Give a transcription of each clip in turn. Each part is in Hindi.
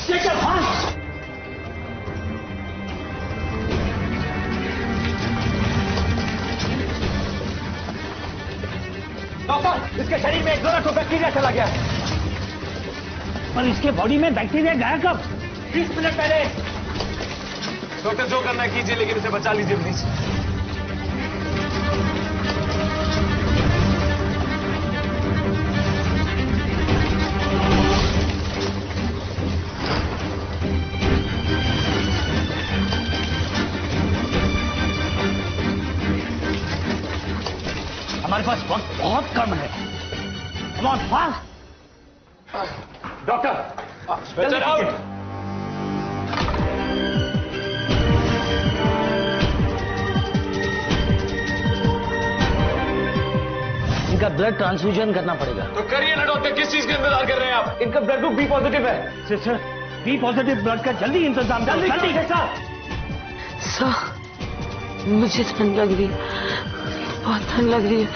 शेखर हाँ। डॉक्टर, इसके शरीर में एक जोड़ा तो बैक्टीरिया चला गया है। पर इसके बॉडी में बैक्टीरिया गया कब? 20 मिनट पहले। डॉक्टर जो करना है कीजिए, लेकिन इसे बचा लीजिए प्लीज। हमारे पास वक्त बहुत कम है। Come on, fast! डॉक्टर, जल्दी आउट। इनका ब्लड ट्रांसफ्यूजन करना पड़ेगा। तो करिए ना डॉक्टर, किस चीज का इंतजार कर रहे हैं आप? इनका ब्लड ग्रुप बी पॉजिटिव है। सर, बी पॉजिटिव ब्लड का जल्दी इंतजाम करो। जल्दी सर, मुझे ठंड लग रही है, बहुत ठंड लग रही है।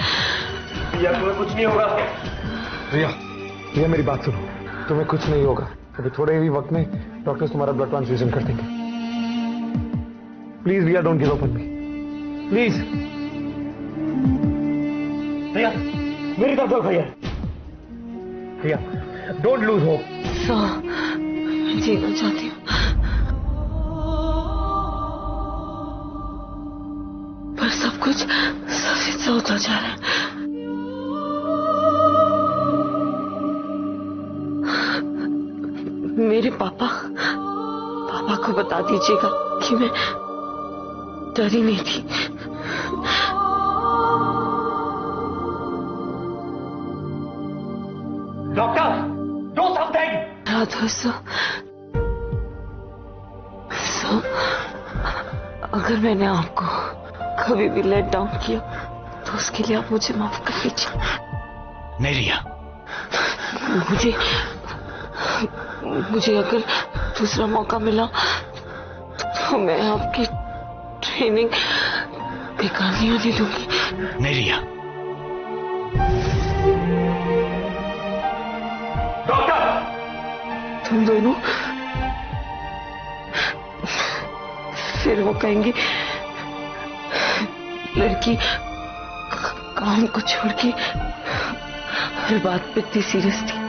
रिया, तुम्हें कुछ नहीं होगा। रिया मेरी बात सुनो, तुम्हें कुछ नहीं होगा। अभी थोड़े ही वक्त में डॉक्टर्स तुम्हारा ब्लड ट्रांसफ्यूजन कर देंगे। Please Riya, don't give up on me, please. भैया, मेरी तरफ देखो भैया। Riya, don't lose hope. Sir, मैं जीना चाहती हूँ, पर सब कुछ सफेद सा होता जा रहा है। मेरे पापा को बता दीजिएगा कि मैं डरी नहीं थी। Doctor, do something. याद हो सर, अगर मैंने आपको कभी भी लेट डाउन किया तो उसके लिए आप मुझे माफ कर दीजिए। नहीं रिया, मुझे अगर दूसरा मौका मिला तो मैं आपकी ट्रेनिंग बेकार नहीं होने दूंगी। नहीं रिया। डॉक्टर, तुम दोनों फिर वो कहेंगे लड़की काम को छोड़ के हर बात पे इतनी सीरियस थी।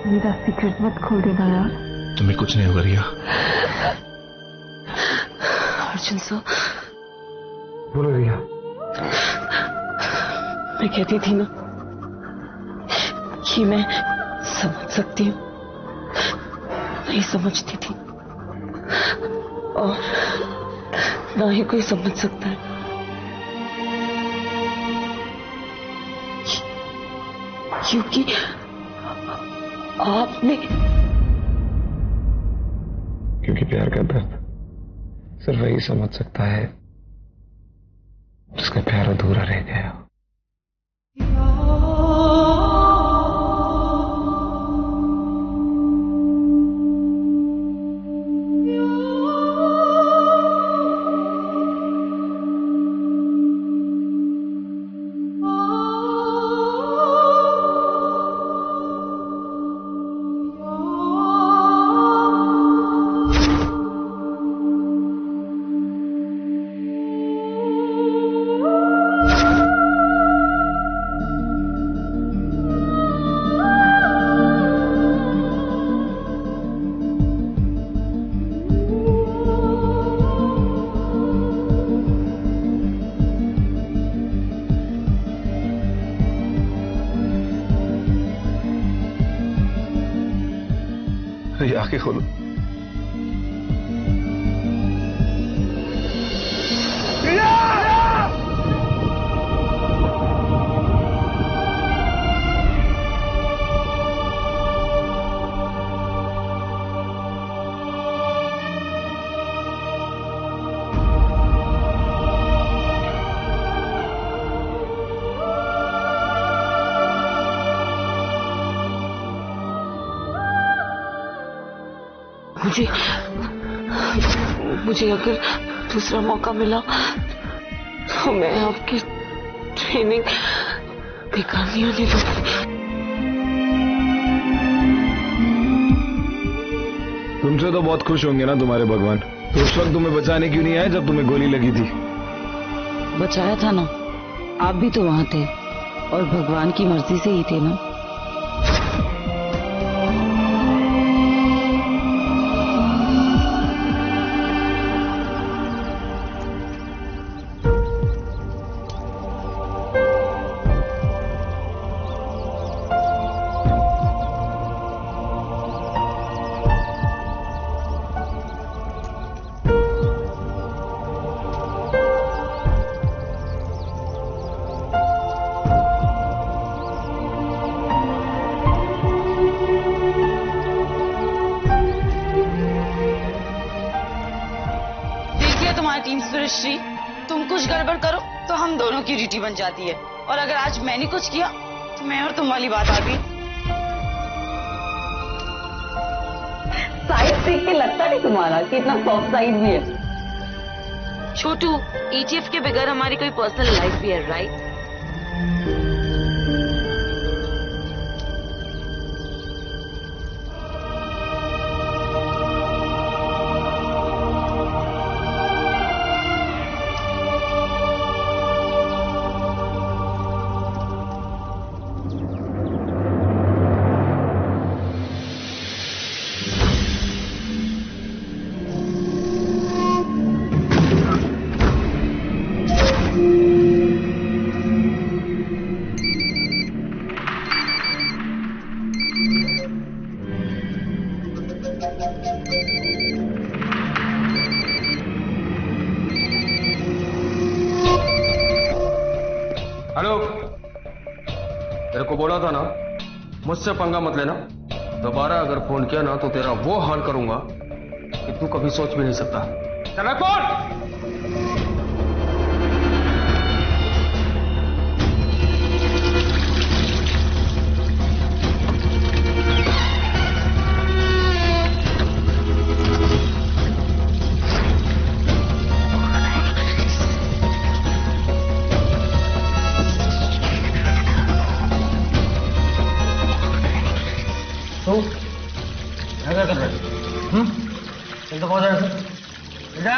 मेरा सीक्रेट मत खोल देना यार। तुम्हें कुछ नहीं होगा रिया। अर्जुन सर, बोलो रिया। मैं कहती थी ना कि मैं समझ सकती हूँ, नहीं समझती थी, और ना ही कोई समझ सकता है। क्योंकि आपने, क्योंकि प्यार का दर्द सिर्फ वही समझ सकता है जिसका प्यार अधूरा रह गया। आंखें खोलो। मुझे अगर दूसरा मौका मिला तो मैं आपकी ट्रेनिंग बेकार नहीं होने दूंगी। तुमसे तो बहुत खुश होंगे ना तुम्हारे भगवान। तो उस वक्त तुम्हें बचाने क्यों नहीं आए जब तुम्हें गोली लगी थी? बचाया था ना, आप भी तो वहां थे और भगवान की मर्जी से ही थे ना। टीम स्पिरिट श्री, तुम कुछ गड़बड़ करो तो हम दोनों की ड्यूटी बन जाती है, और अगर आज मैंने कुछ किया तो मैं और तुम वाली बात आ गई। साइड देख के लगता नहीं तुम्हारा कि इतना सॉफ्ट साइड भी है। छोटू, ईटीएफ के बगैर हमारी कोई पर्सनल लाइफ भी है, राइट? हेलो, तेरे को बोला था ना मुझसे पंगा मत लेना। दोबारा अगर फोन किया ना तो तेरा वो हाल करूंगा कि तू कभी सोच भी नहीं सकता। चला कौन? क्या कर रहे? चल तो बहुत इधर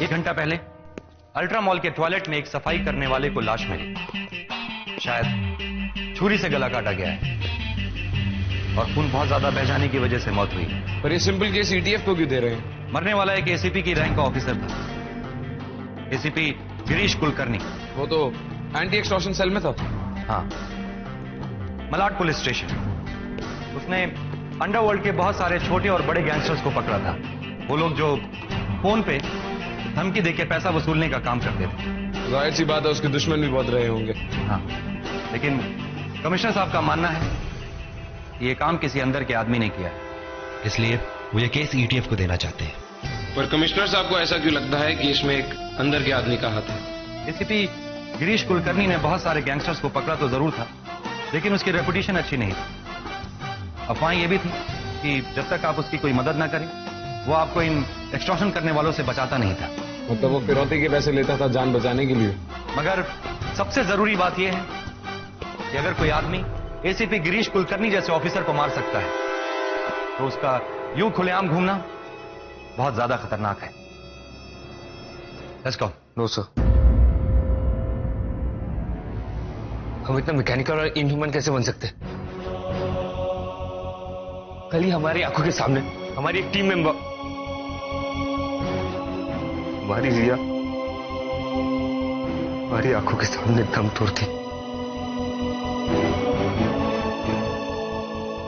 एक घंटा पहले अल्ट्रा मॉल के टॉयलेट में एक सफाई करने वाले को लाश मिली। शायद छुरी से गला काटा गया है और खून बहुत ज्यादा बह जाने की वजह से मौत हुई। पर ये सिंपल केस ईटीएफ को क्यों दे रहे हैं? मरने वाला एक एसीपी की रैंक का ऑफिसर था, एसीपी गिरीश कुलकर्णी। वो तो एंटी एक्सटॉर्शन सेल में था। हाँ, मलाड पुलिस स्टेशन। उसने अंडरवर्ल्ड के बहुत सारे छोटे और बड़े गैंगस्टर्स को पकड़ा था। वो लोग जो फोन पे धमकी देकर पैसा वसूलने का काम करते थे। जाहिर सी बात है उसके दुश्मन भी बहुत रहे होंगे। हाँ, लेकिन कमिश्नर साहब का मानना है कि ये काम किसी अंदर के आदमी ने किया है, इसलिए वो ये केस ईटीएफ को देना चाहते हैं। पर कमिश्नर साहब को ऐसा क्यों लगता है कि इसमें एक अंदर के आदमी का हाथ है? एसीपी गिरीश कुलकर्णी ने बहुत सारे गैंगस्टर्स को पकड़ा तो जरूर था, लेकिन उसकी रेपुटेशन अच्छी नहीं थी। अफवाहें ये भी थी कि जब तक आप उसकी कोई मदद ना करें वो आपको इन एक्सटॉर्शन करने वालों से बचाता नहीं था। मतलब वो फिरौती के पैसे लेता था जान बचाने के लिए। मगर सबसे जरूरी बात यह है कि अगर कोई आदमी एसीपी गिरीश कुलकर्णी जैसे ऑफिसर को मार सकता है तो उसका यूं खुलेआम घूमना बहुत ज्यादा खतरनाक है। Let's go. नो सर, हम इतना मैकेनिकल और इनह्यूमन कैसे बन सकते? कल ही हमारी आंखों के सामने हमारी एक टीम मेंबर, हमारी रिया, हमारी आंखों के सामने दम तोड़ थी,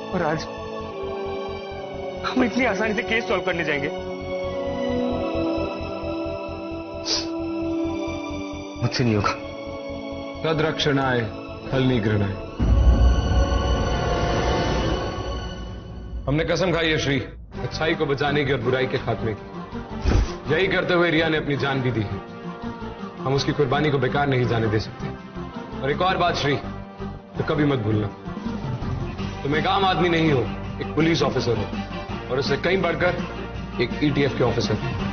और आज हम इतनी आसानी से केस सॉल्व करने जाएंगे? मुझसे नहीं होगा। तद्रक्षणाय फलनी घृणाय। हमने कसम खाई है श्री, अच्छाई को बचाने की और बुराई के खात्मे की। यही करते हुए रिया ने अपनी जान भी दी है। हम उसकी कुर्बानी को बेकार नहीं जाने दे सकते। और एक और बात श्री, तो कभी मत भूलना, तुम एक आम आदमी नहीं हो, एक पुलिस ऑफिसर हो, और उससे कहीं बढ़कर एक ईटीएफ के ऑफिसर।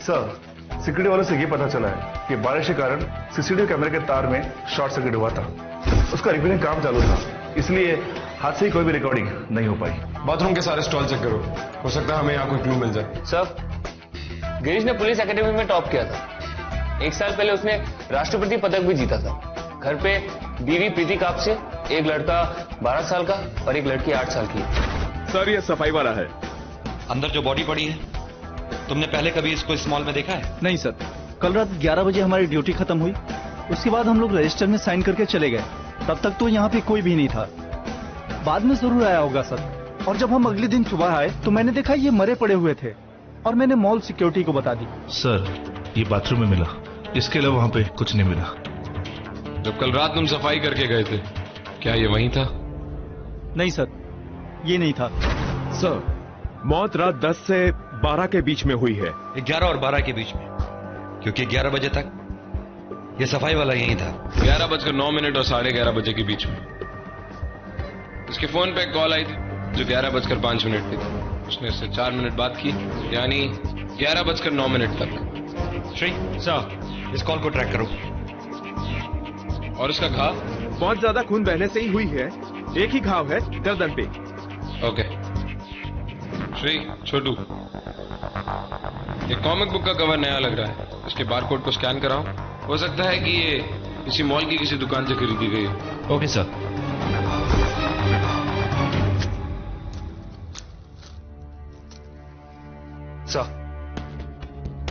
सर, सिक्योरिटी वालों से ये पता चला है कि बारिश के कारण सीसीटीवी कैमरे के तार में शॉर्ट सर्किट हुआ था। उसका रिपेयरिंग काम चालू था, इसलिए हादसे की कोई भी रिकॉर्डिंग नहीं हो पाई। बाथरूम के सारे स्टॉल चेक करो, हो सकता है हमें यहाँ कोई क्लू मिल जाए। सर, गिरीश ने पुलिस एकेडमी में टॉप किया था। 1 साल पहले उसने राष्ट्रपति पदक भी जीता था। घर पे बीवी प्रीति काप से एक लड़का 12 साल का और एक लड़की 8 साल की। सर, ये सफाई वाला है। अंदर जो बॉडी पड़ी है, तुमने पहले कभी इसको इस मॉल में देखा है? नहीं सर, कल रात 11 बजे हमारी ड्यूटी खत्म हुई, उसके बाद हम लोग रजिस्टर में साइन करके चले गए। तब तक तो यहाँ पे कोई भी नहीं था। बाद में जरूर आया होगा सर। और जब हम अगले दिन सुबह आए तो मैंने देखा ये मरे पड़े हुए थे और मैंने मॉल सिक्योरिटी को बता दी। सर, ये बाथरूम में मिला, इसके अलावा वहां पे कुछ नहीं मिला। जब कल रात तुम सफाई करके गए थे, क्या ये वहीं था? नहीं सर, ये नहीं था। सर, मौत रात 10 से 12 के बीच में हुई है। 11 और 12 के बीच में, क्योंकि 11 बजे तक ये सफाई वाला यहीं था। 11:09 और 11:30 बजे के बीच में उसके फोन पे एक कॉल आई थी जो 11:05 की थी। उसने उससे 4 मिनट बात की, यानी 11:09 तक। श्री सर, इस कॉल को ट्रैक करो। और उसका घाव? बहुत ज्यादा खून बहने से ही हुई है। एक ही घाव है गर्दन पे। ओके श्री, छोटू, ये कॉमिक बुक का कवर नया लग रहा है, इसके बारकोड को स्कैन कराओ। हो सकता है कि ये किसी मॉल की किसी दुकान से खरीदी गई हो। Okay sir.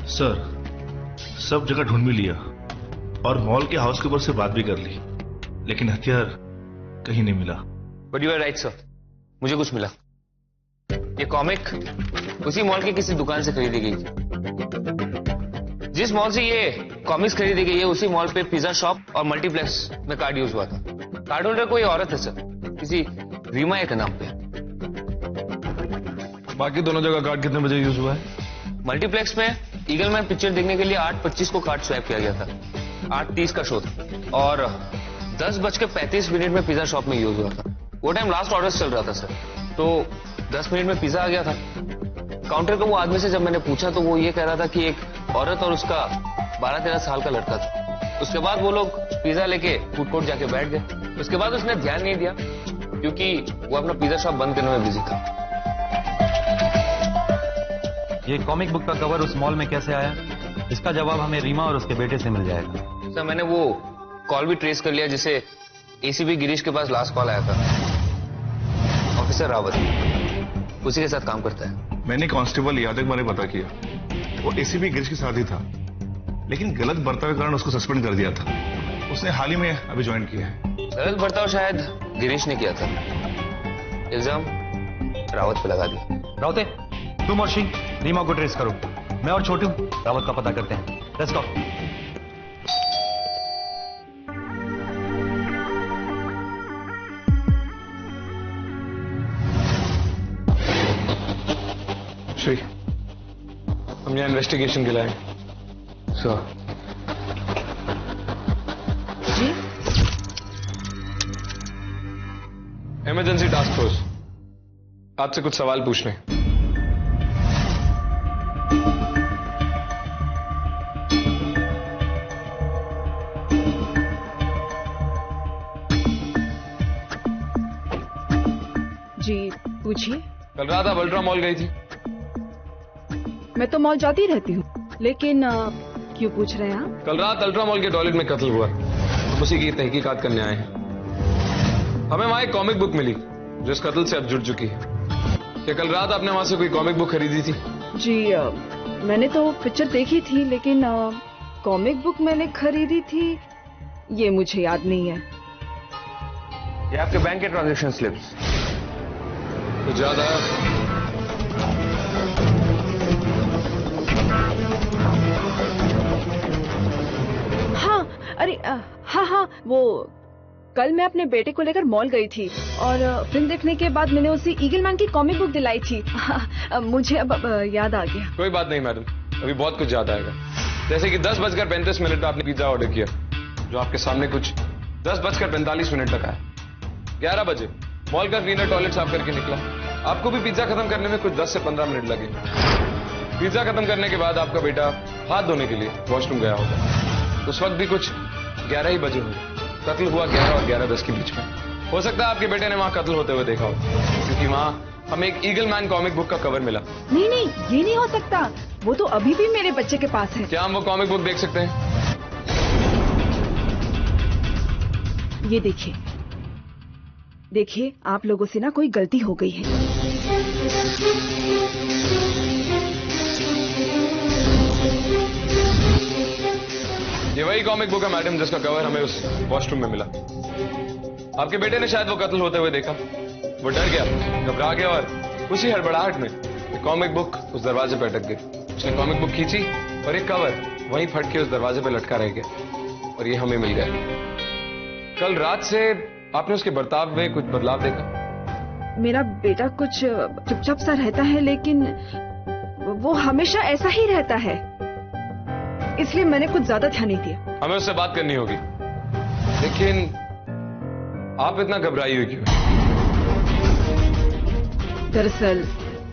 सर, सब जगह ढूंढ भी लिया और मॉल के हाउस कीपर से बात भी कर ली, लेकिन हथियार कहीं नहीं मिला। But you are right sir, मुझे कुछ मिला। ये कॉमिक उसी मॉल की किसी दुकान से खरीदी गई थी। जिस मॉल से ये कॉमिक्स खरीदी गई है, उसी मॉल पे पिज्जा शॉप और मल्टीप्लेक्स में कार्ड यूज हुआ था। कार्ड होल्डर कोई औरत है सर, किसी रीमा के नाम पे। बाकी दोनों जगह कार्ड कितने बजे यूज हुआ है? मल्टीप्लेक्स में ईगल मैन पिक्चर देखने के लिए 8:25 को कार्ड स्वैप किया गया था। 8:30 का शो था और 10:35 में पिज्जा शॉप में यूज हुआ था। वो टाइम लास्ट ऑर्डर चल रहा था सर, तो 10 मिनट में पिज्जा आ गया था। काउंटर के वो आदमी से जब मैंने पूछा तो वो ये कह रहा था कि एक औरत और उसका 12-13 साल का लड़का था। उसके बाद वो लोग पिज्जा लेके फूड कोर्ट जाके बैठ गए। उसके बाद उसने ध्यान नहीं दिया क्योंकि वो अपना पिज्जा शॉप बंद करने में बिजी था। ये कॉमिक बुक का कवर उस मॉल में कैसे आया, इसका जवाब हमें रीमा और उसके बेटे से मिल जाएगा। सर, मैंने वो कॉल भी ट्रेस कर लिया जिसे एसीपी गिरीश के पास लास्ट कॉल आया था। ऑफिसर रावत उसी के साथ काम करता है। मैंने कांस्टेबल यादव ने पता किया, वो एसीपी गिरीश के साथ ही था, लेकिन गलत बर्ताव के कारण उसको सस्पेंड कर दिया था। उसने हाल ही में अभी ज्वाइन किया है। गलत बर्ताव शायद गिरीश ने किया था, इल्जाम रावत पे लगा दिया। रावते, तुम और सिंह रीमा को ट्रेस करो, मैं और छोटू रावत का पता करते हैं। Let's go. श्री, हम यहाँ इन्वेस्टिगेशन के लिए आए। सर जी, इमरजेंसी टास्क फोर्स, आपसे कुछ सवाल पूछने। जी पूछिए। कल रात आप अल्ट्रा मॉल गई थी? मैं तो मॉल जाती रहती हूँ, लेकिन क्यों पूछ रहे हैं आप? कल रात अल्ट्रा मॉल के टॉयलेट में कत्ल हुआ, हम उसी की तहकीकात करने आए हैं। हमें वहां एक कॉमिक बुक मिली जो इस कत्ल से अब जुड़ चुकी है। क्या कल रात आपने वहां से कोई कॉमिक बुक खरीदी थी? जी मैंने तो पिक्चर देखी थी, लेकिन कॉमिक बुक मैंने खरीदी थी ये मुझे याद नहीं है। ये आपके बैंक के ट्रांजैक्शन स्लिप्स। तो ज्यादा हाँ, अरे हाँ, वो कल मैं अपने बेटे को लेकर मॉल गई थी और फिल्म देखने के बाद मैंने उसे ईगल मैन की कॉमिक बुक दिलाई थी। मुझे अब याद आ गया। कोई बात नहीं मैडम, अभी बहुत कुछ याद आएगा। जैसे कि 10:35 पे आपने पिज्जा ऑर्डर किया, जो आपके सामने कुछ 10:45 तक आया। 11 बजे मॉल का क्लीनर टॉयलेट साफ करके निकला। आपको भी पिज्जा खत्म करने में कुछ 10 से 15 मिनट लगे। पिज्जा खत्म करने के बाद आपका बेटा हाथ धोने के लिए वॉशरूम गया होगा। उस वक्त भी कुछ 11 ही बजे होंगे। कत्ल हुआ 11 और 11:10 के बीच में। हो सकता है आपके बेटे ने वहां कत्ल होते हुए देखा हो, क्योंकि वहां हमें एक ईगल मैन कॉमिक बुक का कवर मिला। नहीं, ये नहीं हो सकता। वो तो अभी भी मेरे बच्चे के पास है। क्या हम वो कॉमिक बुक देख सकते हैं? ये देखिए, आप लोगों से ना कोई गलती हो गई है। ये वही कॉमिक बुक है मैडम, जिसका कवर हमें उस वॉशरूम में मिला। आपके बेटे ने शायद वो कत्ल होते हुए देखा। वो डर गया, घबरा गया और उसी हड़बड़ाहट में ये कॉमिक बुक उस दरवाजे पर अटक गई। उसने कॉमिक बुक खींची और एक कवर वहीं फट के उस दरवाजे पर लटका रह गया और ये हमें मिल गया। कल रात से आपने उसके बर्ताव में कुछ बदलाव देखा? मेरा बेटा कुछ चुपचाप सा रहता है, लेकिन वो हमेशा ऐसा ही रहता है, इसलिए मैंने कुछ ज्यादा ध्यान नहीं दिया। हमें उससे बात करनी होगी। लेकिन आप इतना घबराई हुई क्यों? दरअसल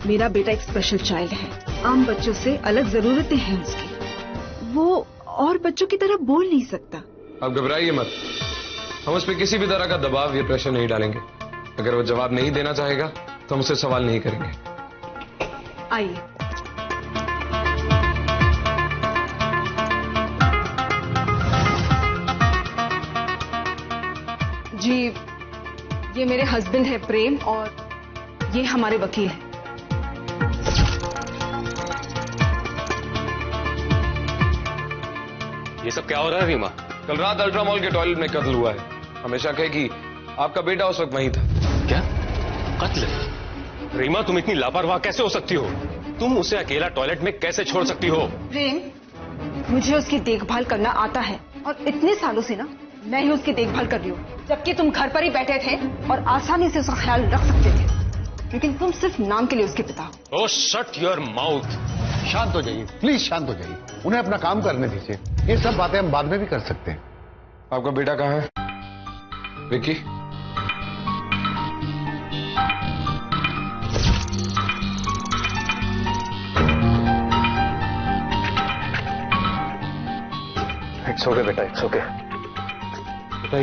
मेरा बेटा एक स्पेशल चाइल्ड है। आम बच्चों से अलग जरूरतें हैं उसकी। वो और बच्चों की तरह बोल नहीं सकता। आप घबराइए मत, हम उस पर किसी भी तरह का दबाव या प्रेशर नहीं डालेंगे। अगर वो जवाब नहीं देना चाहेगा तो हम उससे सवाल नहीं करेंगे। आइए। जी, ये मेरे हस्बैंड है प्रेम, और ये हमारे वकील हैं। ये सब क्या हो रहा है रीमा? कल रात अल्ट्रा मॉल के टॉयलेट में कत्ल हुआ है। हमेशा कहे कि आपका बेटा उस वक्त वहीं था। क्या कत्ल? रीमा, तुम इतनी लापरवाह कैसे हो सकती हो? तुम उसे अकेला टॉयलेट में कैसे छोड़ सकती हो? प्रेम, मुझे उसकी देखभाल करना आता है और इतने सालों से ना मैं ही उसकी देखभाल कर रही हूँ, जबकि तुम घर पर ही बैठे थे और आसानी से उसका ख्याल रख सकते थे, लेकिन तुम सिर्फ नाम के लिए उसके पिता हो। ओह शट योर माउथ। शांत हो जाइए प्लीज, शांत हो जाइए। उन्हें अपना काम करने दीजिए। ये सब बातें हम बाद में भी कर सकते हैं। आपका बेटा कहाँ है? विक्की? इट्स ओके बेटा, इट्स ओके। बेटा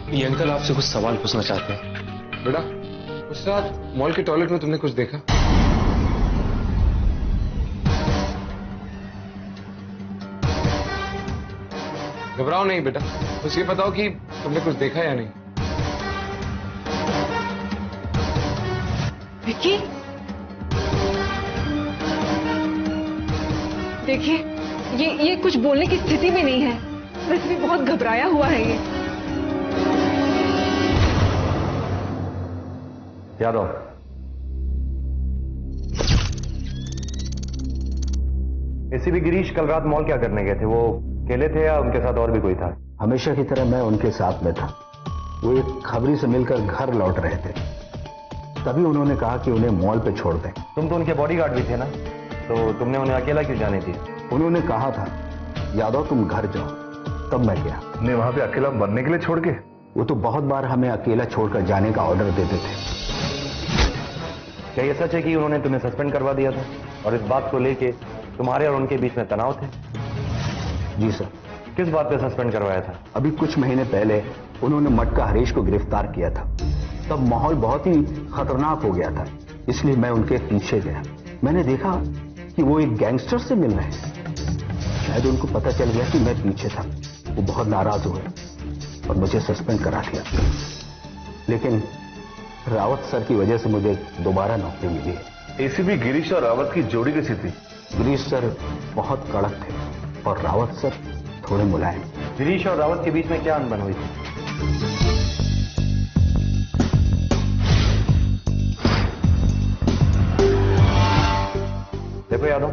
ये अंकल आपसे कुछ सवाल पूछना चाहते हैं। बेटा, उस रात मॉल के टॉयलेट में तुमने कुछ देखा? घबराओ नहीं बेटा, बस ये बताओ कि तुमने कुछ देखा या नहीं। विक्की, देखिए ये कुछ बोलने की स्थिति में नहीं है। वैसे भी बहुत घबराया हुआ है ये। यादव, एसीपी गिरीश कल रात मॉल क्या करने गए थे? वो अकेले थे या उनके साथ और भी कोई था? हमेशा की तरह मैं उनके साथ में था। वो एक खबरी से मिलकर घर लौट रहे थे, तभी उन्होंने कहा कि उन्हें मॉल पे छोड़ दें। तुम तो उनके बॉडीगार्ड भी थे ना, तो तुमने उन्हें अकेला क्यों जाने दिया? उन्होंने कहा था यादव तुम घर जाओ, तब मैं गया। ने वहां पे अकेला मरने के लिए छोड़ के? वो तो बहुत बार हमें अकेला छोड़कर जाने का ऑर्डर देते थे। क्या ये सच है कि उन्होंने तुम्हें सस्पेंड करवा दिया था और इस बात को लेके तुम्हारे और उनके बीच में तनाव थे? जी सर। किस बात पे सस्पेंड करवाया था? अभी कुछ महीने पहले उन्होंने मटका हरीश को गिरफ्तार किया था। तब माहौल बहुत ही खतरनाक हो गया था, इसलिए मैं उनके पीछे गया। मैंने देखा कि वो एक गैंगस्टर से मिल रहे हैं। शायद उनको पता चल गया कि मैं पीछे था। वो बहुत नाराज हुए और मुझे सस्पेंड करा दिया। लेकिन रावत सर की वजह से मुझे दोबारा नौकरी मिली है। एसीपी गिरीश और रावत की जोड़ी कैसी थी? गिरीश सर बहुत कड़क थे और रावत सर थोड़े मुलायम। गिरीश और रावत के बीच में क्या अनबन हुई थी? देखो यादव,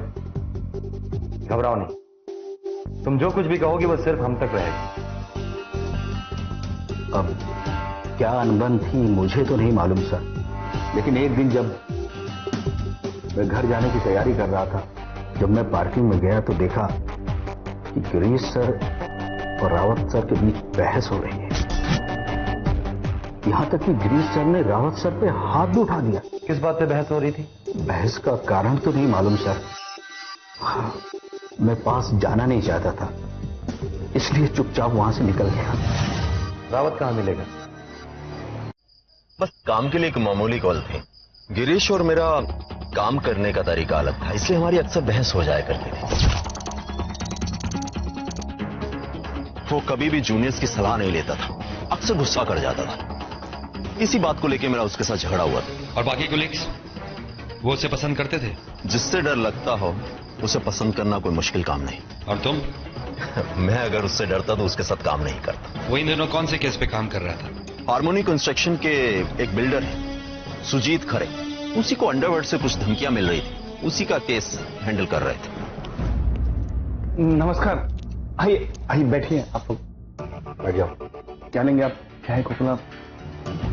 घबराओ नहीं, तुम जो कुछ भी कहोगे वो सिर्फ हम तक रहेगी। अब क्या अनबन थी मुझे तो नहीं मालूम सर, लेकिन एक दिन जब मैं घर जाने की तैयारी कर रहा था, जब मैं पार्किंग में गया तो देखा कि गिरीश सर और रावत सर के बीच बहस हो रही है। यहां तक कि गिरीश सर ने रावत सर पे हाथ भी उठा दिया। किस बात पे बहस हो रही थी? बहस का कारण तो नहीं मालूम सर। मैं पास जाना नहीं चाहता था, इसलिए चुपचाप वहां से निकल गया। रावत कहां मिलेगा? बस काम के लिए एक मामूली कॉल थी। गिरीश और मेरा काम करने का तरीका अलग था, इसलिए हमारी अक्सर बहस हो जाया करती थी। वो कभी भी जूनियर्स की सलाह नहीं लेता था, अक्सर गुस्सा कर जाता था। इसी बात को लेकर मेरा उसके साथ झगड़ा हुआ था। और बाकी कोलीग्स वो उसे पसंद करते थे? जिससे डर लगता हो उसे पसंद करना कोई मुश्किल काम नहीं। और तुम? मैं अगर उससे डरता तो उसके साथ काम नहीं करता। वो इन दिनों कौन से केस पे काम कर रहा था? हार्मोनी कंस्ट्रक्शन के एक बिल्डर है सुजीत खरे, उसी को अंडरवर्ल्ड से कुछ धमकियां मिल रही थी, उसी का केस हैंडल कर रहे थे। नमस्कार, आइए आइए बैठिए। आप लोग बैठ जाओ। क्या लेंगे आप? चाय कोकोला?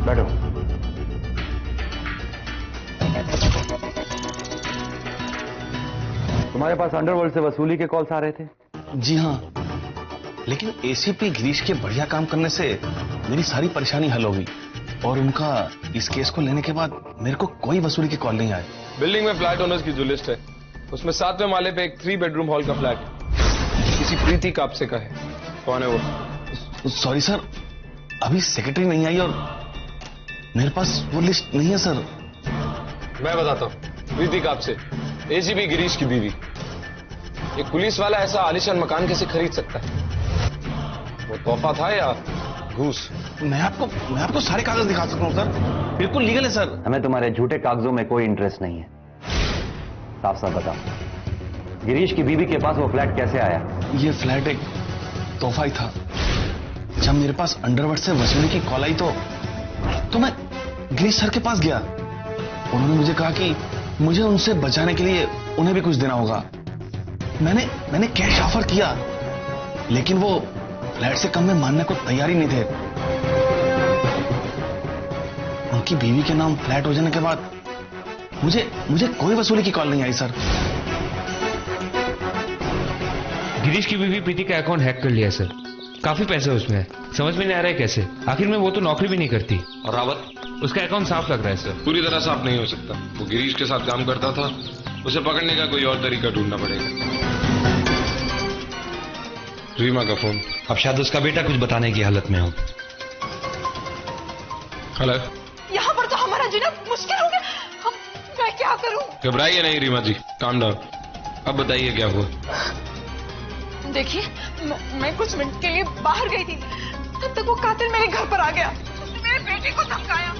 बैठो। तुम्हारे पास अंडरवर्ल्ड से वसूली के कॉल्स आ रहे थे? जी हाँ, लेकिन एसीपी गिरीश के बढ़िया काम करने से मेरी सारी परेशानी हल हो गई और उनका इस केस को लेने के बाद मेरे को कोई वसूली की कॉल नहीं आई। बिल्डिंग में फ्लैट ओनर्स की जो लिस्ट है उसमें 7वें माले पे एक 3 बेडरूम हॉल का फ्लैट है, किसी प्रीति कापसे का है। कौन है वो? सॉरी सर, अभी सेक्रेटरी नहीं आई और मेरे पास वो लिस्ट नहीं है सर। मैं बताता हूँ, प्रीति कापसे, एसीपी गिरीश की बीवी। एक पुलिस वाला ऐसा आलीशान मकान कैसे खरीद सकता है? वो तोहफा था या घूस? मैं आपको सारे कागज दिखा सकता हूँ सर, बिल्कुल लीगल है सर। हमें तुम्हारे झूठे कागजों में कोई इंटरेस्ट नहीं है। साफ साफ बताओ, गिरीश की बीवी के पास वो फ्लैट कैसे आया? ये फ्लैट एक तोहफा ही था। जब मेरे पास अंडरवर्ल्ड से वसूली की कॉल आई तो मैं गिरीश सर के पास गया। उन्होंने मुझे कहा कि मुझे उनसे बचाने के लिए उन्हें भी कुछ देना होगा। मैंने कैश ऑफर किया, लेकिन वो फ्लैट से कम में मानने को तैयार ही नहीं थे। उनकी बीवी के नाम फ्लैट हो जाने के बाद मुझे कोई वसूली की कॉल नहीं आई सर। गिरीश की बीवी प्रीति का अकाउंट हैक कर लिया सर, काफी पैसे उसमें है, समझ में नहीं आ रहा है कैसे। आखिर में वो तो नौकरी भी नहीं करती। और रावत? उसका अकाउंट साफ लग रहा है सर। पूरी तरह साफ नहीं हो सकता, वो गिरीश के साथ काम करता था, उसे पकड़ने का कोई और तरीका ढूंढना पड़ेगा। रीमा का फोन। अब शायद उसका बेटा कुछ बताने की हालत में हो। हेलो। यहाँ पर तो हमारा जीना मुश्किल हो गया। मैं क्या करूं? घबराइए नहीं रीमा जी, काम डाउन। अब बताइए क्या हुआ? देखिए, मैं कुछ मिनट के लिए बाहर गई थी, तब तक वो कातिल मेरे घर पर आ गया। उसने मेरे बेटे को धमकाया।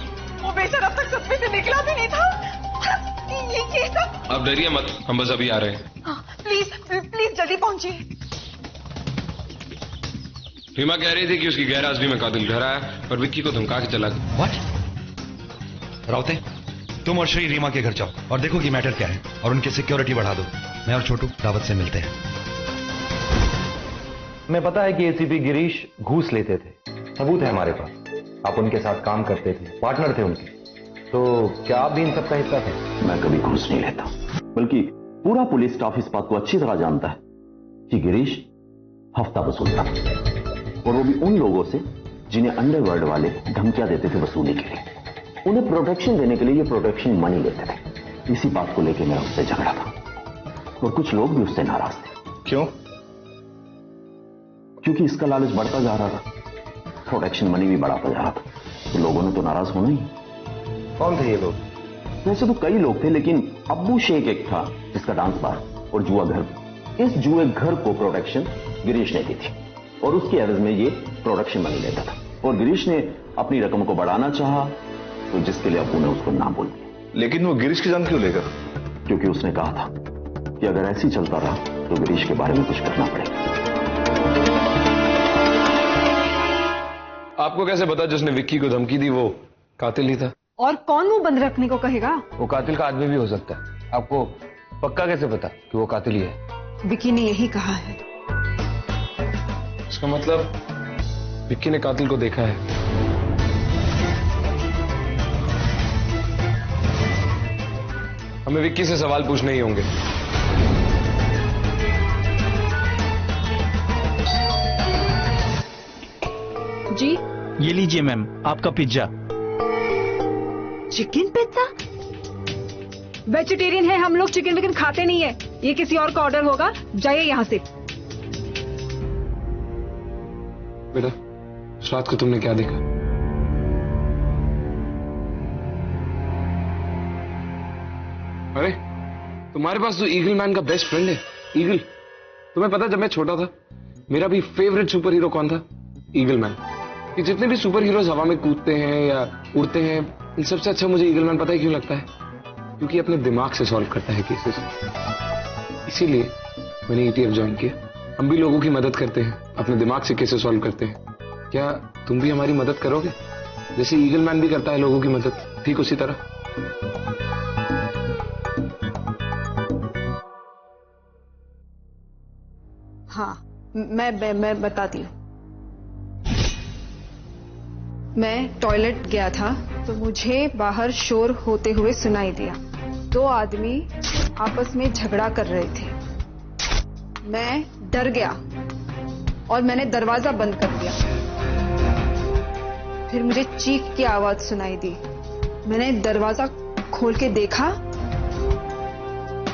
वो बेचारा अब तक सदमे से निकला भी नहीं था। ये सब। अब डरिए मत, हम बस अभी आ रहे हैं। प्लीज जल्दी पहुंचिए। रीमा कह रही थी कि उसकी गैर हाजिरी में कातिल घर आया और विक्की को धमका के चला गया। व्हाट? रावते, तुम और श्री रीमा के घर जाओ और देखो कि मैटर क्या है और उनकी सिक्योरिटी बढ़ा दो। मैं और छोटू रावत से मिलते हैं। हमें पता है कि एसीपी गिरीश घूस लेते थे, सबूत है हमारे पास। आप उनके साथ काम करते थे, पार्टनर थे उनके, तो क्या आप भी इन सबका हिस्सा थे? मैं कभी घूस नहीं लेता, बल्कि पूरा पुलिस स्टाफ इस बात को अच्छी तरह जानता है कि गिरीश हफ्ता वसूलता और वो भी उन लोगों से जिन्हें अंडरवर्ल्ड वाले धमकियां देते थे वसूली के लिए। उन्हें प्रोटेक्शन देने के लिए ये प्रोटेक्शन मनी लेते थे। इसी बात को लेकर मेरा उससे झगड़ा था और कुछ लोग भी उससे नाराज थे। क्यों? क्योंकि इसका लालच बढ़ता जा रहा था, प्रोटेक्शन मनी भी बढ़ाता जा रहा था, तो लोगों ने तो नाराज होना ही। कौन थे ये लोग? वैसे तो कई लोग थे, लेकिन अब्बू शेख एक था जिसका डांस बार और जुआ घर। इस जुए घर को प्रोटेक्शन गिरीश ने दी थी और उसके एवज में ये प्रोटेक्शन मनी लेता था। और गिरीश ने अपनी रकम को बढ़ाना चाहा तो जिसके लिए अप्पू ने उसको ना बोल दिया। लेकिन वो गिरीश की जान क्यों लेगा? क्योंकि उसने कहा था कि अगर ऐसे ही चलता रहा तो गिरीश के बारे में कुछ करना पड़ेगा। आपको कैसे पता जिसने विक्की को धमकी दी वो कातिल ही था? और कौन मुंह बंद रखने को कहेगा? वो कातिल का आदमी भी हो सकता है। आपको पक्का कैसे पता कि वो कातिल ही है? विक्की ने यही कहा है। इसका मतलब विक्की ने कातिल को देखा है। हमें विक्की से सवाल पूछने ही होंगे। जी ये लीजिए मैम आपका पिज्जा। Chicken pizza? वेजिटेरियन है हम लोग, चिकन विकन खाते नहीं है। ये किसी और का ऑर्डर होगा, जाइए यहाँ से। बेटा रात को तुमने क्या देखा? अरे तुम्हारे पास तो ईगल मैन का बेस्ट फ्रेंड है ईगल। तुम्हें पता जब मैं छोटा था मेरा भी फेवरेट सुपर हीरो कौन था? Eagle man. कि जितने भी सुपर हीरोज हवा में कूदते हैं या उड़ते हैं इन सबसे अच्छा मुझे ईगल मैन पता है क्यों लगता है? क्योंकि अपने दिमाग से सॉल्व करता है केसेस। इसीलिए मैंने ETF ज्वाइन किया। हम भी लोगों की मदद करते हैं, अपने दिमाग से केसेस सॉल्व करते हैं। क्या तुम भी हमारी मदद करोगे? जैसे ईगल मैन भी करता है लोगों की मदद, ठीक उसी तरह। हाँ मैं बताती हूँ। मैं टॉयलेट गया था तो मुझे बाहर शोर होते हुए सुनाई दिया। 2 आदमी आपस में झगड़ा कर रहे थे। मैं डर गया और मैंने दरवाजा बंद कर दिया। फिर मुझे चीख की आवाज सुनाई दी। मैंने दरवाजा खोल के देखा,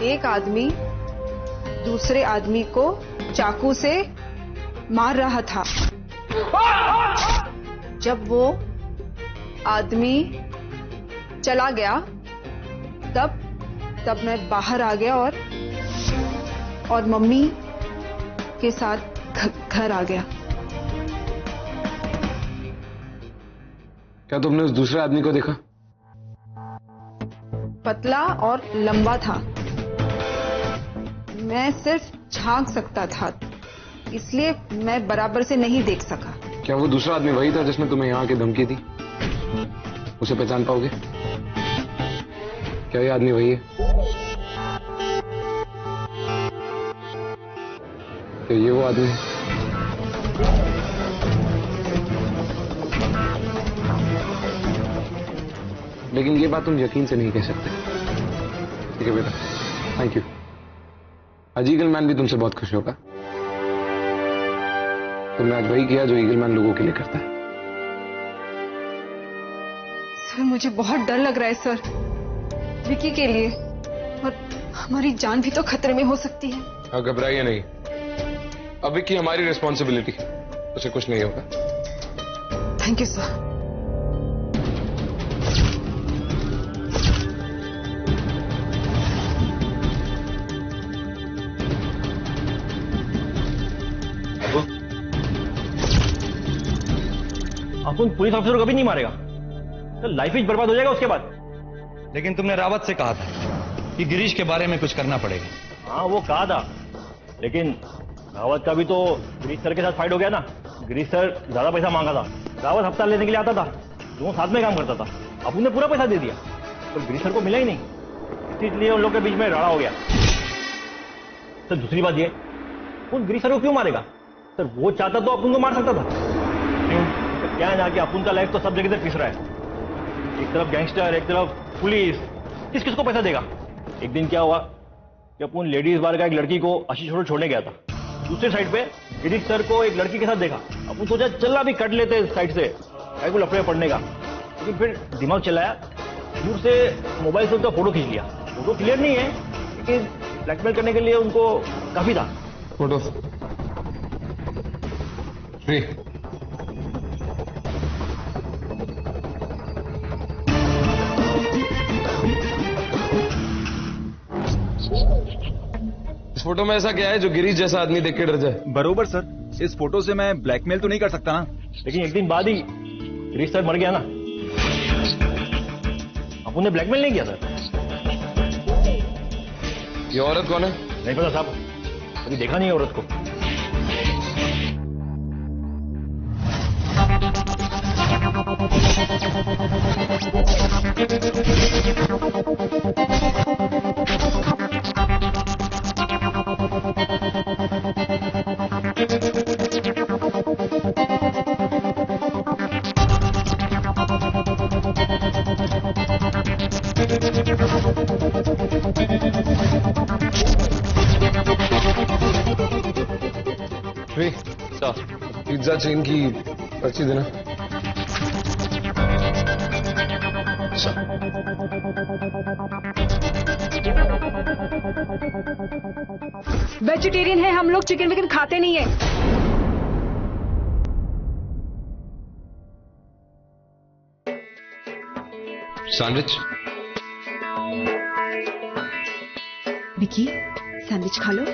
एक आदमी दूसरे आदमी को चाकू से मार रहा था। जब वो आदमी चला गया तब मैं बाहर आ गया और मम्मी के साथ घर आ गया। क्या तुमने उस दूसरे आदमी को देखा? पतला और लंबा था। मैं सिर्फ झांक सकता था, इसलिए मैं बराबर से नहीं देख सका। क्या वो दूसरा आदमी वही था जिसने तुम्हें यहाँ की धमकी दी? उसे पहचान पाओगे? क्या ये आदमी वही है? क्या ये वो आदमी है? लेकिन ये बात तुम यकीन से नहीं कह सकते। ठीक है बेटा, थैंक यू। आज ईगल मैन भी तुमसे बहुत खुश होगा। तुमने आज वही किया जो ईगल मैन लोगों के लिए करता है। सर मुझे बहुत डर लग रहा है सर, विकी के लिए, और हमारी जान भी तो खतरे में हो सकती है। हाँ घबराइए नहीं, अब विकी हमारी रिस्पॉन्सिबिलिटी, उसे कुछ नहीं होगा। Thank you sir. अपुन पुलिस ऑफिसर को कभी नहीं मारेगा, तो लाइफ ही बर्बाद हो जाएगा उसके बाद। लेकिन तुमने रावत से कहा था कि गिरीश के बारे में कुछ करना पड़ेगा। हाँ वो कहा था, लेकिन रावत का भी तो गिरीश सर के साथ फाइट हो गया ना। गिरीश सर ज्यादा पैसा मांगा था, रावत हफ्ता लेने के लिए आता था, दोनों साथ में काम करता था। अपुन ने पूरा पैसा दे दिया, तो गिरीश सर को मिला ही नहीं, इसलिए उन लोग के बीच में लड़ा हो गया। सर दूसरी बात ये, उन गिरीश सर को क्यों मारेगा? सर वो चाहता तो अपुन को मार सकता था। क्यों? तो क्या है ना कि अपुन का लाइफ तो सब जगह से पिस रहा है। एक तरफ गैंगस्टर, एक तरफ पुलिस, किस किसको पैसा देगा? एक दिन क्या हुआ कि अपुन लेडीज बार का एक लड़की को आशीष होटल छोड़ने गया था। दूसरे साइड पे गिरीश सर को एक लड़की के साथ देखा। अपुन सोचा चल अभी कट लेते साइड से, को लफड़े पड़ने का। लेकिन फिर दिमाग चलाया, दूर से मोबाइल से उनका फोटो खींच लिया। फोटो क्लियर नहीं है, लेकिन ब्लैकमेल करने के लिए उनको काफी था। फोटो इस फोटो में ऐसा क्या है जो गिरीश जैसा आदमी देख के डर जाए? बरोबर सर, इस फोटो से मैं ब्लैकमेल तो नहीं कर सकता ना। लेकिन एक दिन बाद ही गिरीश सर मर गया ना। अपुन ने ब्लैकमेल नहीं किया सर। ये औरत कौन है? नहीं पता साहब, कभी देखा नहीं है औरत को। पिज्जा चेन की पर्ची देना। वेजिटेरियन है हम लोग, चिकन विकन खाते नहीं है। सैंडविच। विकी सैंडविच खा लो।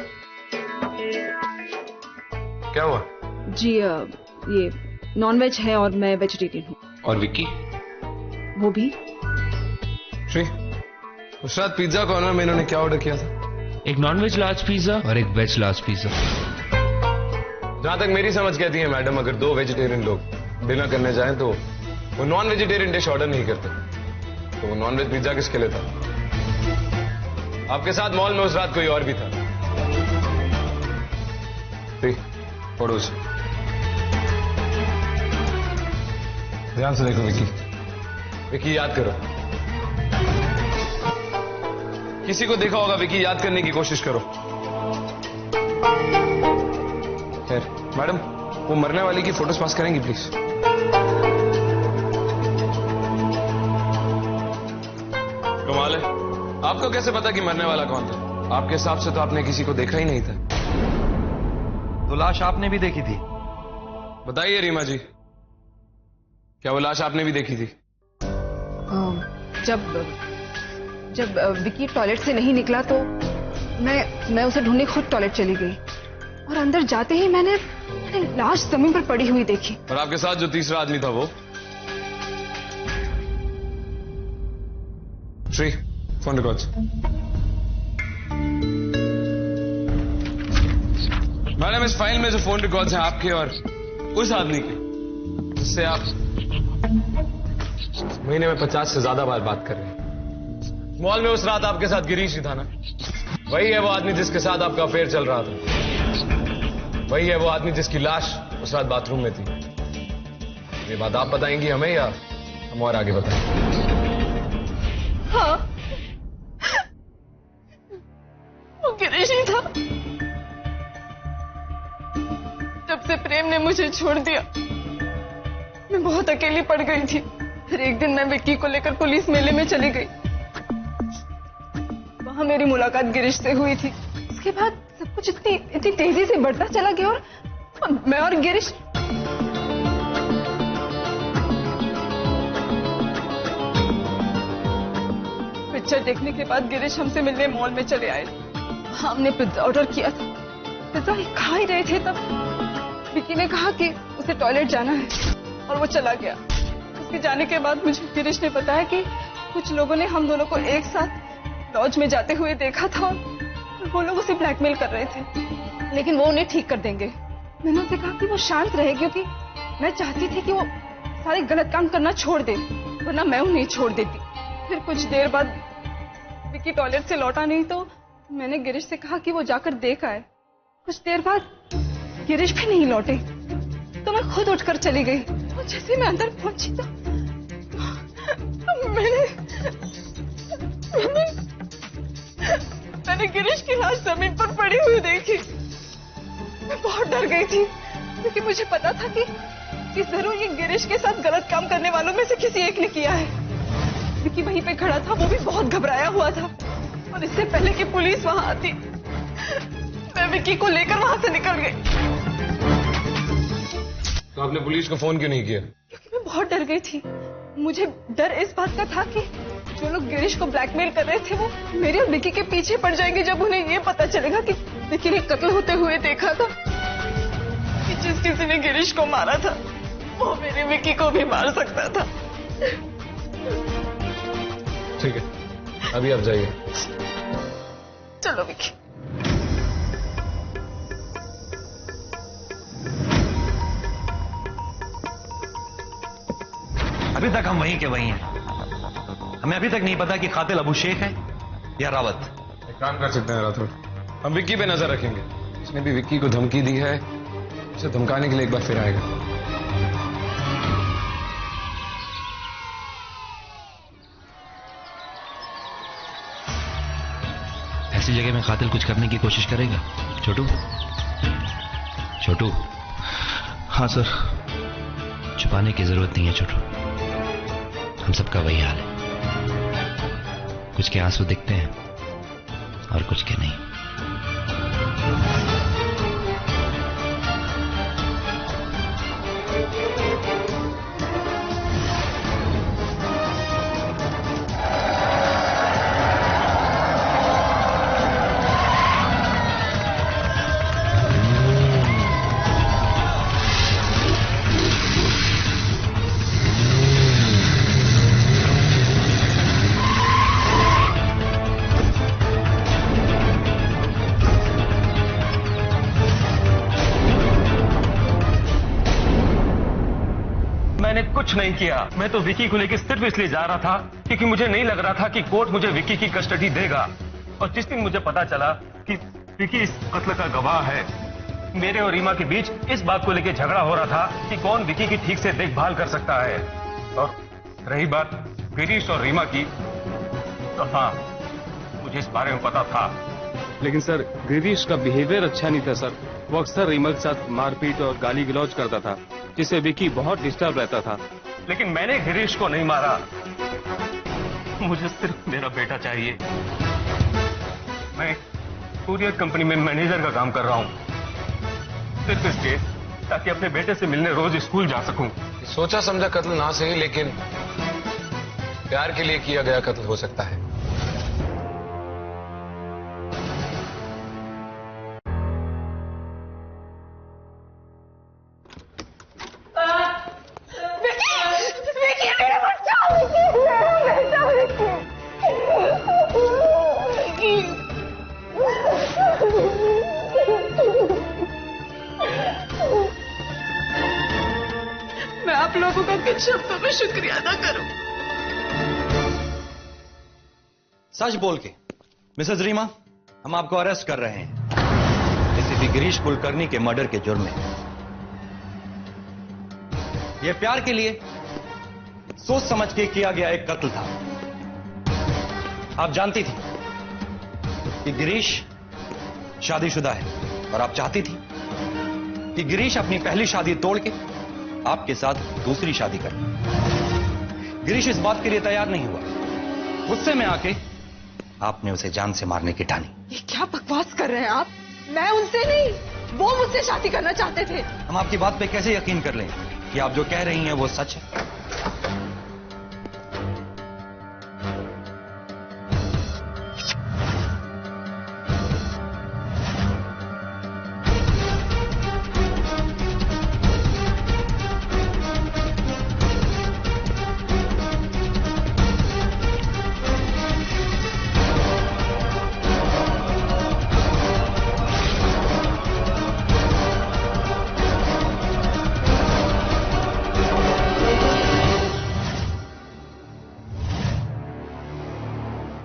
क्या हुआ? जी ये नॉनवेज है और मैं वेजिटेरियन हूँ। और विक्की? वो भी। श्री, उस रात पिज्जा कॉर्नर में इन्होंने क्या ऑर्डर किया था? एक नॉनवेज लार्ज पिज्जा और एक वेज लार्ज पिज्जा। जहां तक मेरी समझ कहती है मैडम, अगर दो वेजिटेरियन लोग डिनर करने जाएं तो वो नॉन वेजिटेरियन डिश ऑर्डर नहीं करते। तो वो नॉनवेज पिज्जा किसके लिए था? आपके साथ मॉल में उस रात कोई और भी था। पड़ोस। ध्यान से देखो विक्की। विक्की याद करो। किसी को देखा होगा विक्की, याद करने की कोशिश करो। खैर मैडम, वो मरने वाली की फोटोज पास करेंगी प्लीज? कमाल है, आपको कैसे पता कि मरने वाला कौन था? आपके हिसाब से तो आपने किसी को देखा ही नहीं था। तो लाश आपने भी देखी थी? बताइए रीमा जी, क्या वो लाश आपने भी देखी थी? जब विकी टॉयलेट से नहीं निकला तो मैं उसे ढूंढने खुद टॉयलेट चली गई और अंदर जाते ही मैंने लाश जमीन पर पड़ी हुई देखी। और आपके साथ जो तीसरा आदमी था वो? Shri, phone records. मैडम, इस फाइल में जो फोन रिकॉर्ड्स हैं आपके और उस आदमी के, जिससे आप महीने में 50 से ज्यादा बार बात कर रहे हैं। मॉल में उस रात आपके साथ गिरीश ही था ना? वही है वो आदमी जिसके साथ आपका अफेयर चल रहा था। वही है वो आदमी जिसकी लाश उस रात बाथरूम में थी। ये बात आप बताएंगी हमें या हम और आगे बताएंगे? हाँ, वो गिरीश ही था। जब से प्रेम ने मुझे छोड़ दिया, मैं बहुत अकेली पड़ गई थी। फिर एक दिन मैं विक्की को लेकर पुलिस मेले में चली गई। वहां मेरी मुलाकात गिरीश से हुई थी। उसके बाद सब कुछ इतनी तेजी से बढ़ता चला गया और मैं और गिरीश पिक्चर देखने के बाद गिरीश हमसे मिलने मॉल में चले आए। हमने पिज्जा ऑर्डर किया था। पिज्जा खा ही रहे थे तब विक्की ने कहा कि उसे टॉयलेट जाना है और वो चला गया। उसके जाने के बाद मुझे गिरीश ने बताया कि कुछ लोगों ने हम दोनों को एक साथ लॉज में जाते हुए देखा था और वो लोग उसे ब्लैकमेल कर रहे थे, लेकिन वो उन्हें ठीक कर देंगे। मैंने उनसे कहा कि वो शांत रहे, क्योंकि मैं चाहती थी कि वो सारे गलत काम करना छोड़ दे, वरना मैं उन्हें छोड़ देती। फिर कुछ देर बाद विक्की टॉयलेट से लौटा नहीं तो मैंने गिरीश से कहा कि वो जाकर देख आए। कुछ देर बाद गिरीश भी नहीं लौटे तो मैं खुद उठकर चली गई। और जैसे मैं अंदर पहुंची तो मैंने गिरीश की लाश जमीन पर पड़ी हुई देखी। मैं बहुत डर गई थी, क्योंकि मुझे पता था कि जरूर ये गिरीश के साथ गलत काम करने वालों में से किसी एक ने किया है। विक्की वहीं पे खड़ा था, वो भी बहुत घबराया हुआ था। और इससे पहले कि पुलिस वहां आती, मैं विक्की को लेकर वहां से निकल गई। तो आपने पुलिस को फोन क्यों नहीं किया? क्योंकि मैं बहुत डर गई थी। मुझे डर इस बात का था कि जो लोग गिरीश को ब्लैकमेल कर रहे थे वो मेरे और विक्की के पीछे पड़ जाएंगे जब उन्हें ये पता चलेगा कि विक्की ने कत्ल होते हुए देखा था। कि जिस किसी ने गिरीश को मारा था वो मेरे विक्की को भी मार सकता था। ठीक है, अभी आप जाइए। चलो विकी। अभी तक हम वहीं के वहीं हैं। हमें अभी तक नहीं पता कि कातिल अबू शेख है या रावत। एक काम कर सकते हैं राठौर, हम विक्की पे नजर रखेंगे। उसने भी विक्की को धमकी दी है, उसे धमकाने के लिए एक बार फिर आएगा। ऐसी जगह में कातिल कुछ करने की कोशिश करेगा। छोटू, छोटू। हाँ सर। छुपाने की जरूरत नहीं है छोटू, हम सबका वही हाल है। कुछ के आंसू दिखते हैं और कुछ के नहीं। मैंने कुछ नहीं किया। मैं तो विकी को लेकर सिर्फ इसलिए जा रहा था क्योंकि मुझे नहीं लग रहा था कि कोर्ट मुझे विकी की कस्टडी देगा। और जिस दिन मुझे पता चला कि विकी इस कत्ल का गवाह है, मेरे और रीमा के बीच इस बात को लेकर झगड़ा हो रहा था कि कौन विकी की ठीक से देखभाल कर सकता है। और रही बात गिरीश और रीमा की, तो हाँ, मुझे इस बारे में पता था। लेकिन सर, गिरीश का बिहेवियर अच्छा नहीं था सर। वो अक्सर रीमा के साथ मारपीट और गाली गलौज करता था, जिससे विकी बहुत डिस्टर्ब रहता था। लेकिन मैंने गिरीश को नहीं मारा। मुझे सिर्फ मेरा बेटा चाहिए। मैं कुरियर कंपनी में मैनेजर का काम कर रहा हूं, सिर्फ इसलिए ताकि अपने बेटे से मिलने रोज स्कूल जा सकूं। सोचा समझा कत्ल ना सही, लेकिन प्यार के लिए किया गया कत्ल हो सकता है। मैं आप लोगों का किन शब्दों में शुक्रिया अदा करूं। सच बोल के मिसेस रीमा, हम आपको अरेस्ट कर रहे हैं एसीपी गिरीश कुलकर्णी के मर्डर के जुर्म में। यह प्यार के लिए सोच समझ के किया गया एक कत्ल था। आप जानती थी कि गिरीश शादीशुदा है और आप चाहती थी कि गिरीश अपनी पहली शादी तोड़ के आपके साथ दूसरी शादी करे। गिरीश इस बात के लिए तैयार नहीं हुआ। गुस्से में आके आपने उसे जान से मारने की ठानी। ये क्या बकवास कर रहे हैं आप? मैं उनसे नहीं, वो मुझसे शादी करना चाहते थे। हम आपकी बात पे कैसे यकीन कर लें कि आप जो कह रही हैं वो सच है?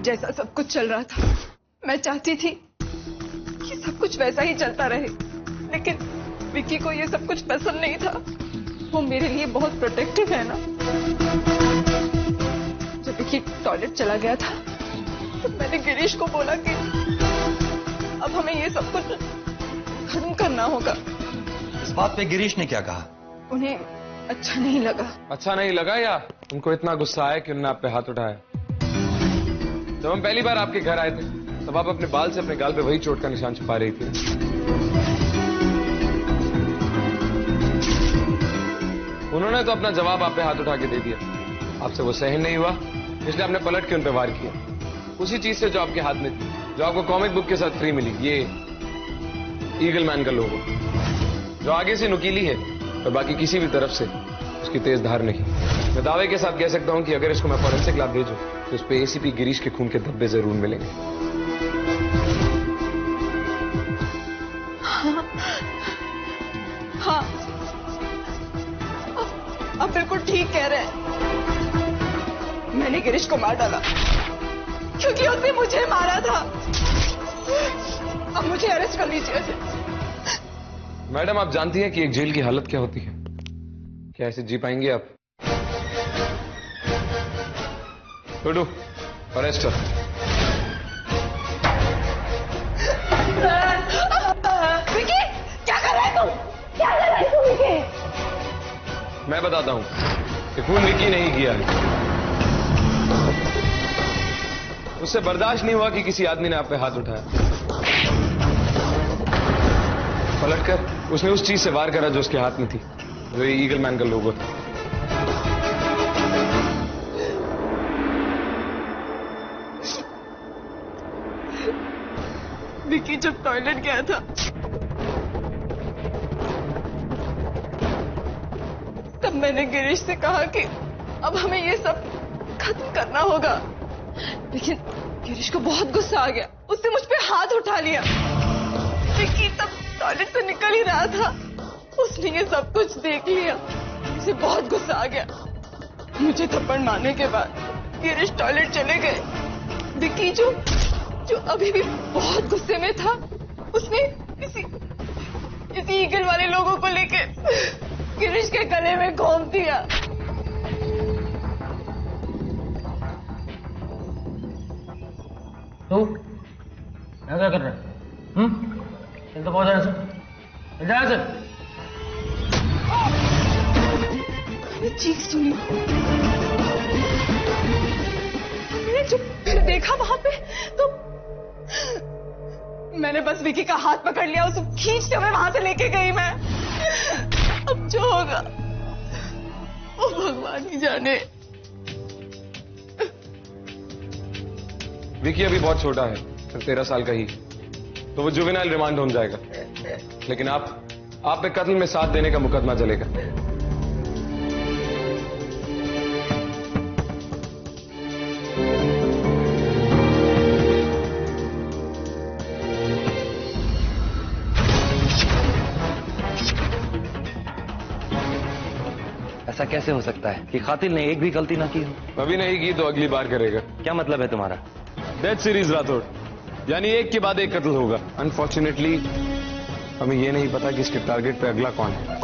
जैसा सब कुछ चल रहा था, मैं चाहती थी कि सब कुछ वैसा ही चलता रहे, लेकिन विक्की को ये सब कुछ पसंद नहीं था। वो मेरे लिए बहुत प्रोटेक्टिव है ना। जब विक्की टॉयलेट चला गया था तो मैंने गिरीश को बोला कि अब हमें ये सब कुछ खत्म करना होगा। इस बात पे गिरीश ने क्या कहा? उन्हें अच्छा नहीं लगा। अच्छा नहीं लगा या उनको इतना गुस्सा आया कि उन्होंने आप पे हाथ उठाया? जब हम पहली बार आपके घर आए थे तब आप अपने बाल से अपने गाल पे वही चोट का निशान छुपा रही थी। उन्होंने तो अपना जवाब आप पे हाथ उठा के दे दिया। आपसे वो सहन नहीं हुआ, इसलिए आपने पलट के उन पे वार किया, उसी चीज से जो आपके हाथ में थी, जो आपको कॉमिक बुक के साथ फ्री मिली, ये ईगल मैन का लोगो, जो आगे से नुकीली है और बाकी किसी भी तरफ से उसकी तेज धार नहीं। मैं दावे के साथ कह सकता हूं कि अगर इसको मैं फॉरेंसिक लैब भेजूं तो उस पे एसीपी गिरीश के खून के धब्बे जरूर मिलेंगे। हाँ, अब बिल्कुल ठीक कह रहे हैं। मैंने गिरीश को मार डाला क्योंकि उसने मुझे मारा था। अब मुझे अरेस्ट कर लीजिए। मैडम, आप जानती हैं कि एक जेल की हालत क्या होती है? क्या ऐसे जी पाएंगे आप? छोड़ो, अरेस्ट कर। विकी, क्या कर रहा है तुम? क्या कर रहा है तुम विकी? मैं बताता हूं कि खून विकी नहीं किया है। उससे बर्दाश्त नहीं हुआ कि किसी आदमी ने आप पे हाथ उठाया। पलटकर उसने उस चीज से वार करा जो उसके हाथ में थी, जो ये ईगल मैन का लोगो था। विकी जब टॉयलेट गया था तब मैंने गिरीश से कहा कि अब हमें ये सब खत्म करना होगा, लेकिन गिरीश को बहुत गुस्सा आ गया। उसने मुझ पे हाथ उठा लिया। विकी तब टॉयलेट से निकल ही रहा था, उसने ये सब कुछ देख लिया। उसे बहुत गुस्सा आ गया। मुझे थप्पड़ मारने के बाद गिरीश टॉयलेट चले गए। विकी जो अभी भी बहुत गुस्से में था, उसने इसी ईगल वाले लोगों को लेके गिरीश के गले में घोंप दिया। तू क्या कर रहा है? चल तो बहुत ज़्यादा से मैंने चीख सुनी। मैंने जब देखा वहां पे तो मैंने बस विकी का हाथ पकड़ लिया, उसे खींचते हुए वहां से लेके गई मैं। अब जो होगा वो भगवान ही जाने। विकी अभी बहुत छोटा है, 13 साल का ही, तो वो जुवेनाइल रिमांड हो जाएगा। लेकिन आप पे कत्ल में साथ देने का मुकदमा चलेगा। ऐसा कैसे हो सकता है कि कातिल ने एक भी गलती ना की हो? अभी नहीं की तो अगली बार करेगा। क्या मतलब है तुम्हारा? डेथ सीरीज राठौड़, यानी एक के बाद एक कत्ल होगा। अनफॉर्चुनेटली हमें ये नहीं पता कि इसके टारगेट पे अगला कौन है।